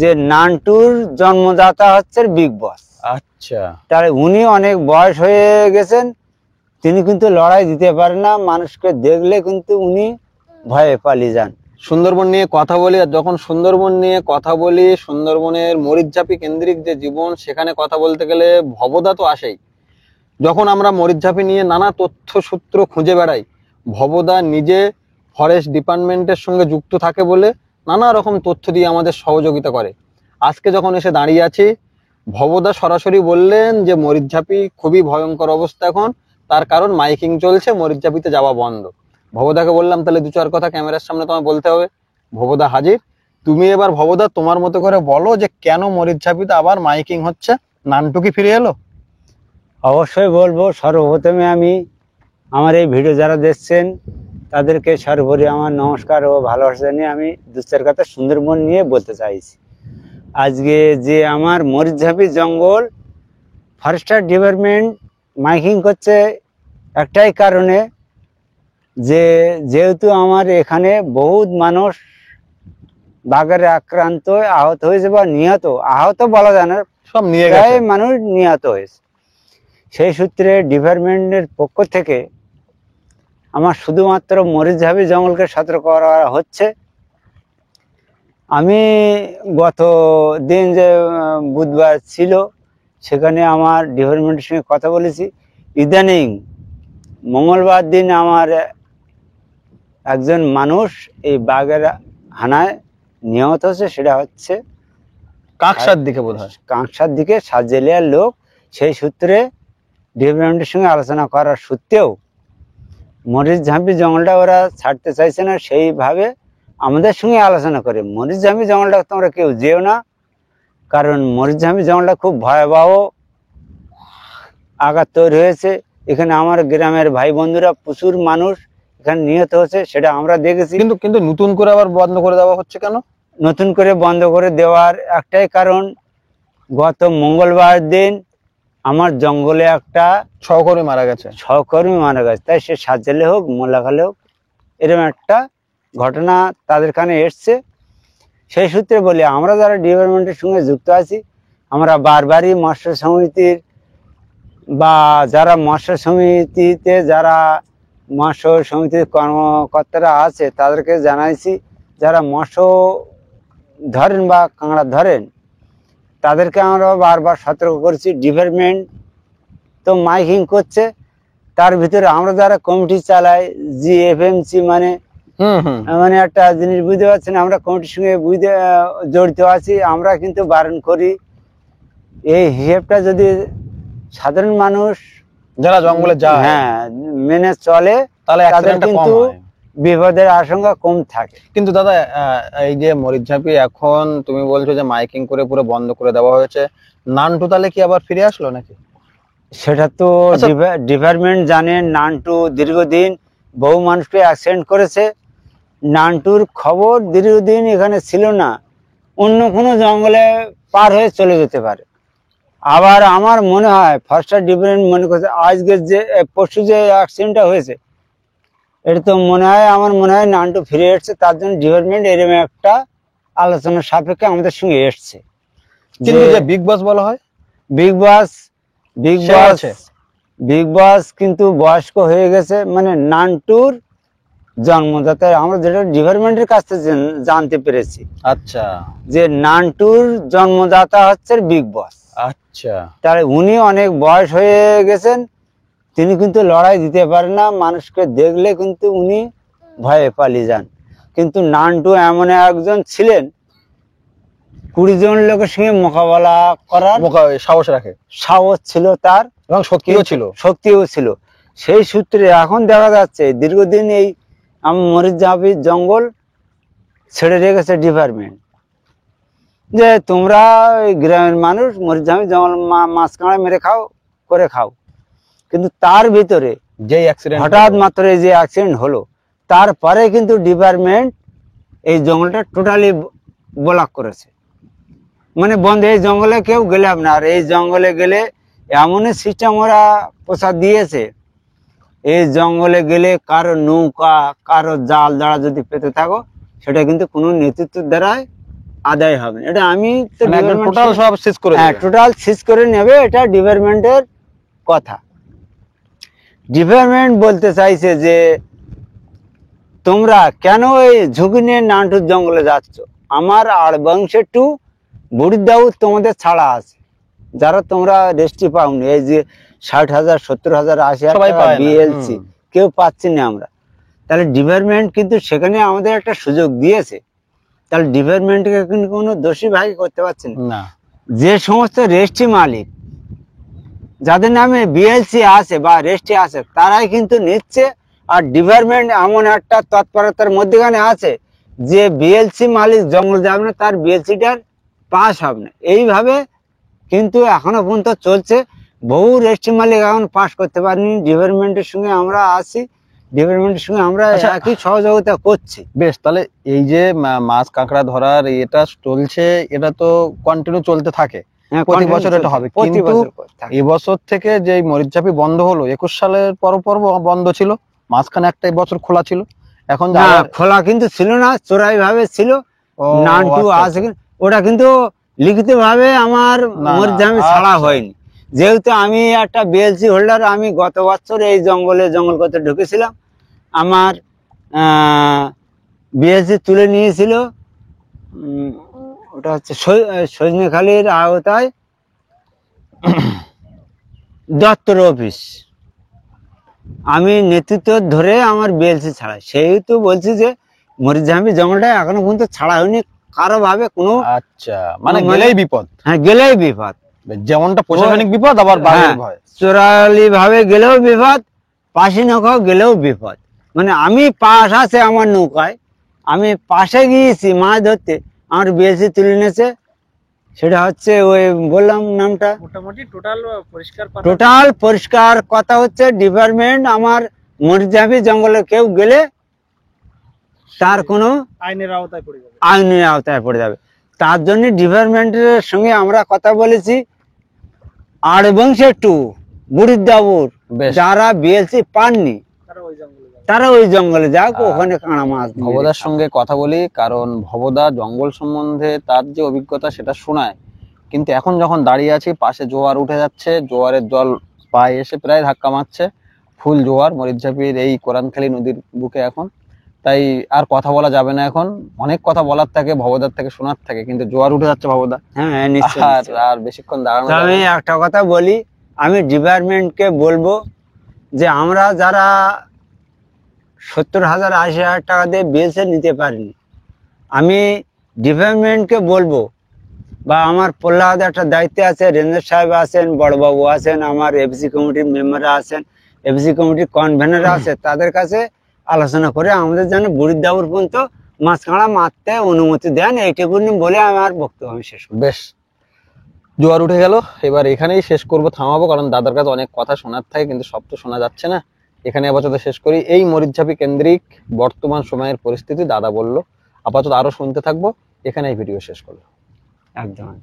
যে নান্টুর জন্মদাতা হচ্ছে বিগ বস। আচ্ছা, তাহলে উনি অনেক বয়স হয়ে গেছেন, তিনি কিন্তু লড়াই দিতে পারেন না, মানুষকে দেখলে কিন্তু উনি ভয়ে পালিয়ে যান। সুন্দরবন নিয়ে কথা বলি, আর যখন সুন্দরবন নিয়ে কথা বলি, সুন্দরবনের মরিচঝাপি কেন্দ্রিক যে জীবন, সেখানে কথা বলতে গেলে ভবদা তো আসেই। যখন আমরা মরিচঝাপি নিয়ে নানা তথ্য সূত্র খুঁজে বেড়াই, ভবদা নিজে ফরেস্ট ডিপার্টমেন্টের সঙ্গে যুক্ত থাকে বলে নানা রকম তথ্য দিয়ে আমাদের সহযোগিতা করে। আজকে যখন এসে দাঁড়িয়ে আছি, ভবদা সরাসরি বললেন যে মরিচঝাপি খুবই ভয়ঙ্কর অবস্থা এখন, তার কারণ মাইকিং চলছে, মরিচঝাপিতে যাওয়া বন্ধ। ভবদাকে বললাম তাহলে দু চার কথা ক্যামেরার সামনে তোমায় বলতে হবে। ভবদা হাজির। তুমি এবার ভবদা তোমার মতো করে বলো যে কেন মরিচঝাপিতে আবার মাইকিং হচ্ছে, নানটু কি ফিরে এলো? অবশ্যই বলবো। সর্বপ্রথমে আমি আমার এই ভিডিও যারা দেখছেন তাদেরকে সর্বোপরি আমার নমস্কার ও ভালোবাসা জানিয়ে আমি দু চার কথা সুন্দরবন নিয়ে বলতে চাইছি। আজকে যে আমার মরিচঝাপি জঙ্গল ফরেস্টার ডিপার্টমেন্ট মাইকিং করছে একটাই কারণে, যে যেহেতু আমার এখানে বহুত মানুষ বাঘের আক্রান্ত হয়ে আহত হয়েছে, বা আহত বলা যায় না, সব নিয়ে প্রায় গেছে। মানুষ নিহত হয়েছে। সেই সূত্রে ডিপার্টমেন্টের পক্ষ থেকে আমার শুধুমাত্র মরিচঝাপি জঙ্গলকে সতর্ক করা হচ্ছে। আমি গত দিন যে বুধবার ছিল, সেখানে আমার ডিপার্টমেন্টের সঙ্গে কথা বলেছি। ইদানিং মঙ্গলবার দিন আমার একজন মানুষ এই বাঘের হানায় নিহত হচ্ছে, সেটা হচ্ছে কাকসার দিকে বোধ হয়। কাঁকসার দিকে সাতজেলিয়ার লোক। সেই সূত্রে ডিপার্টমেন্টের সঙ্গে আলোচনা করার সত্ত্বেও মরিচঝাপি জঙ্গলটা ওরা ছাড়তে চাইছে না। সেইভাবে আমাদের সঙ্গে আলোচনা করে মরিচঝাপি জঙ্গলটা তোমরা কেউ যেও না, কারণ মরিচঝাপি জঙ্গলটা খুব ভয়াবহ আঘাত তৈরি হয়েছে। এখানে আমার গ্রামের ভাই বন্ধুরা প্রচুর মানুষ এখানে নিহত হচ্ছে, সেটা আমরা দেখেছি। কিন্তু কিন্তু নতুন করে আবার বন্ধ করে দেওয়া হচ্ছে কেন? নতুন করে বন্ধ করে দেওয়ার একটাই কারণ, গত মঙ্গলবার দিন আমার জঙ্গলে একটা সহকর্মী মারা গেছে। তাই সে সাজেলে হোক মোল্লাখালে হোক, এরকম একটা ঘটনা তাদের কানে এসছে। সেই সূত্রে বলি, আমরা যারা ডিপার্টমেন্টের সঙ্গে যুক্ত আছি, আমরা বারবারই মৎস্য সমিতির বা যারা মৎস্য সমিতিতে যারা মৎস্য সমিতির কর্মকর্তারা আছে তাদেরকে জানাইছি, যারা মৎস্য ধরেন বা কাঁকড়া ধরেন তাদেরকে আমরা বারবার সতর্ক করেছি। ডিপার্টমেন্ট তো মাইকিং করছে, তার ভিতরে আমরা যারা কমিটি চালাই, জিএফএমসি মানে একটা জিনিস বুঝতে পারছেন, আমরা কমিটির সঙ্গে জড়িত আছি। আমরা কিন্তু বারণ করি, এই হিসেবটা যদি সাধারণ মানুষ যারা জঙ্গলে যায় হ্যাঁ মেনে চলে, তাহলে তাদের কিন্তু বিপদের আশঙ্কা কম থাকে। কিন্তু দাদা, এই যে মরিচঝাপি এখন তুমি বলছো যে মাইকিং করে পুরো বন্ধ করে দেওয়া হয়েছে, নানটু তাহলে কি আবার ফিরে আসলো নাকি? সেটা তো ডিপার্টমেন্ট জানে। নান্টু দীর্ঘদিন বহু মানুষকে অ্যাক্সিডেন্ট করেছে। নান্টুর খবর দীর্ঘদিন এখানে ছিল না, অন্য কোনো জঙ্গলে পার হয়ে চলে যেতে পারে। আবার আমার মনে হয় ফরেস্টার ডিপার্টমেন্ট মনে করছে আজকে যে পরশু যে অ্যাক্সিডেন্টটা হয়েছে, এটা তো আমার মনে হয় নান্টু ফিরে এসছে, তার জন্য ডিপার্টমেন্ট এরকম একটা আলোচনার সাপেক্ষে আমাদের সঙ্গে এসছে। কিন্তু যে বিগ বস বলা হয়, বিগ বস কিন্তু বয়স্ক হয়ে গেছে, মানে নান্টুর জন্মদাতা আমরা যেটা ডিপার্টমেন্টের কাছ থেকে জানতে পেরেছি। আচ্ছা, যে নান্টুর জন্মদাতা হচ্ছে বিগ বস। আচ্ছা, তাহলে উনি অনেক বয়স হয়ে গেছেন, তিনি কিন্তু লড়াই দিতে পারেন না, মানুষকে দেখলে কিন্তু উনি ভয়ে পালিয়ে যান। কিন্তু নান্টু এমন একজন ছিলেন, 20 জন লোকের সঙ্গে মোকাবেলা করার সাহস ছিল তার, এবং শক্তিও ছিল। সেই সূত্রে এখন দেখা যাচ্ছে দীর্ঘদিন এই মরিচঝাপি জঙ্গল ছেড়ে রেখেছে ডিপার্টমেন্ট, যে তোমরা গ্রামের মানুষ মরিচঝাপি জঙ্গল মাছ কাঁকড়া মেরে খাও। কিন্তু তার ভিতরে যে হঠাৎ মাত্র এই যে অ্যাক্সিডেন্ট হলো, তারপরে কিন্তু ডিপার্টমেন্ট এই জঙ্গলটা টোটালি ব্লক করেছে, মানে বন্ধ। এই জঙ্গলে কেউ গেলে আপনার এই জঙ্গলে গেলে এমনই সিস্টেম ওরা প্রচার দিয়েছে, এই জঙ্গলে গেলে কারো নৌকা কারো জাল দ্বারা যদি পেতে থাকো, সেটা কিন্তু কোনো নেতৃত্বের দ্বারাই আদায় হবে না। এটা আমি তো টোটাল সব শেষ করে হ্যাঁ দেবে। টোটাল শেষ করে নেবে, এটা ডিপার্টমেন্টের কথা। ডিপার্টমেন্ট বলতে চাইছে যে তোমরা কেন এই ঝুঁকি নিয়ে নানটুর জঙ্গলে যাচ্ছ? আমার আর বংশে টু বুড়িদাউদ তোমাদের ছাড়া আছে, যারা তোমরা রেস্ট্রি পাওনি, এই যে 60,000 70,000 সবাই 80,000 পায় না। বিএলসি কেউ পাচ্ছি না আমরা। তাহলে ডিপার্টমেন্ট কিন্তু সেখানে আমাদের একটা সুযোগ দিয়েছে, তাহলে ডিপার্টমেন্টকে কিন্তু কোনো দোষী ভাগ করতে পারছে না। না, যে সমস্ত রেস্ট্রি মালিক যাদের নামে বিএলসি আছে বা রেস্ট্রি আছে তারাই কিন্তু নিচ্ছে, আর ডিপার্টমেন্ট এমন একটা তৎপরতার মধ্যেখানে আছে যে বিএলসি মালিক জঙ্গল যাবে না, তার বিএলসিটার পাস হবে না। এইভাবে কিন্তু এখনো পর্যন্ত চলছে। বহু রেস্ট্রি মালিক এখন পাস করতে পারেনি। ডিপার্টমেন্টের সঙ্গে আমরা আছি, ডিপার্টমেন্টের সঙ্গে আমরা আচ্ছা। একই সহযোগিতা করছি। বেশ, তাহলে এই যে মাছ কাঁকড়া ধরার এটা চলছে, এটা তো কন্টিনিউ চলতে থাকে, হ্যাঁ, প্রতি continue বছর এটা চলছে, হবে। প্রতি কিন্তু বছর করে থাকে। এবছর থেকে যে মরিচঝাপি বন্ধ হলো, 21 সালের পর বন্ধ ছিল, মাঝখানে একটা বছর খোলা ছিল, এখন যে না, আবার- খোলা কিন্তু ছিল না, চোরাই ভাবে ছিল। ও, নানটু আচ্ছা, আছে কি- ওটা কিন্তু লিখিত ভাবে আমার না, মরিচঝাপি আচ্ছা। ছাড়া হয়নি। যেহেতু আমি একটা বিএলসি হোল্ডার, আমি গত বছর এই জঙ্গল করতে ঢুকেছিলাম, আমার বিএলসি তুলে নিয়েছিল। ওটা হচ্ছে সজনেখালির আওতায় দপ্তর অফিস। আমি নেতৃত্ব ধরে আমার বিএলসি ছাড়াই, সেহেতু বলছি যে মরিচঝাপি জঙ্গলটা এখনো পর্যন্ত ছাড়া হয়নি কারো ভাবে কোনো। আচ্ছা, মানে মানে- গেলেই বিপদ, হ্যাঁ, গেলেই বিপদ। যেমনটা প্রশাসনিক বিপদ, আবার বাঘের হ্যাঁ, ভয়। চোরালি ভাবে গেলেও বিপদ, পাশি নৌকাও গেলেও বিপদ। মানে আমি পাশ আছে আমার নৌকায়, আমি পাশে গিয়েছি মাছ ধরতে, আমার বিএলসি তুলে নিয়েছে। সেটা হচ্ছে ওই বললাম নামটা, মোটামুটি টোটাল পরিষ্কার পাতা টোটাল পরিষ্কার কথা হচ্ছে ডিপার্টমেন্ট আমার মরিচঝাপি জঙ্গলে কেউ গেলে তার কোনো আইনের আওতায় পড়ে যাবে। আইনের আওতায় পড়ে যাবে। তার জন্য ডিপার্টমেন্টের সঙ্গে আমরা কথা বলেছি, আর বংশে টু বুড়িদাউর বেশ। যারা বিএলসি পাননি তারা ওই জঙ্গলে যাবে। তারা ওই জঙ্গলে যাক, ওখানে কাঁড়া মাছ নিয়ে ভবদার খাবে। সঙ্গে কথা বলি, কারণ ভবদা জঙ্গল সম্বন্ধে তার যে অভিজ্ঞতা সেটা শোনায়, কিন্তু এখন যখন দাঁড়িয়ে আছি পাশে জোয়ার উঠে যাচ্ছে, জোয়ারের জল পায়ে এসে প্রায় ধাক্কা মারছে, ফুল জোয়ার মরিচঝাপির এই কোরানখালী নদীর বুকে এখন, তাই আর কথা বলা যাবে না। এখন অনেক কথা বলার থাকে, ভবদার থেকে শোনার থাকে, কিন্তু জোয়ার উঠে যাচ্ছে ভবদা, হ্যাঁ নিশ্চয়ই, আর নিশ্চয়ই। আর বেশিক্ষণ দাঁড়ানো তো যাবে আমি না। একটা কথা বলি, আমি ডিপার্টমেন্টকে বলবো যে আমরা যারা 70,000 80,000 টাকা দিয়ে বিএলসি নিতে পারিনি, আমি ডিপার্টমেন্টকে বলবো, বা আমার পল্লাহাতে একটা দায়িত্বে আছে, রেঞ্জার সাহেব আছেন, বড়বাবু আছেন, আমার এফসি কমিটির মেম্বাররা আছেন, এফসি কমিটির কনভেনাররা আছে, তাদের কাছে আলোচনা করে আমাদের যেন বুড়িদাউর পর্যন্ত মাছ কাঁড়া মারতে অনুমতি দেন, এইটুকুনি বলে আমার বক্তব্য আমি শেষ করব। বেশ, জোয়ার উঠে গেল, এবার এখানেই শেষ করব, থামাবো, কারণ দাদার কাছে অনেক কথা শোনার থাকে, কিন্তু সব তো শোনা যাচ্ছে না। এখানে আপাতত শেষ করি। এই মরিচঝাপি কেন্দ্রিক বর্তমান সময়ের পরিস্থিতি দাদা বলল, আপাতত আরো শুনতে থাকবো। এখানে এই ভিডিও শেষ করলো। একদম।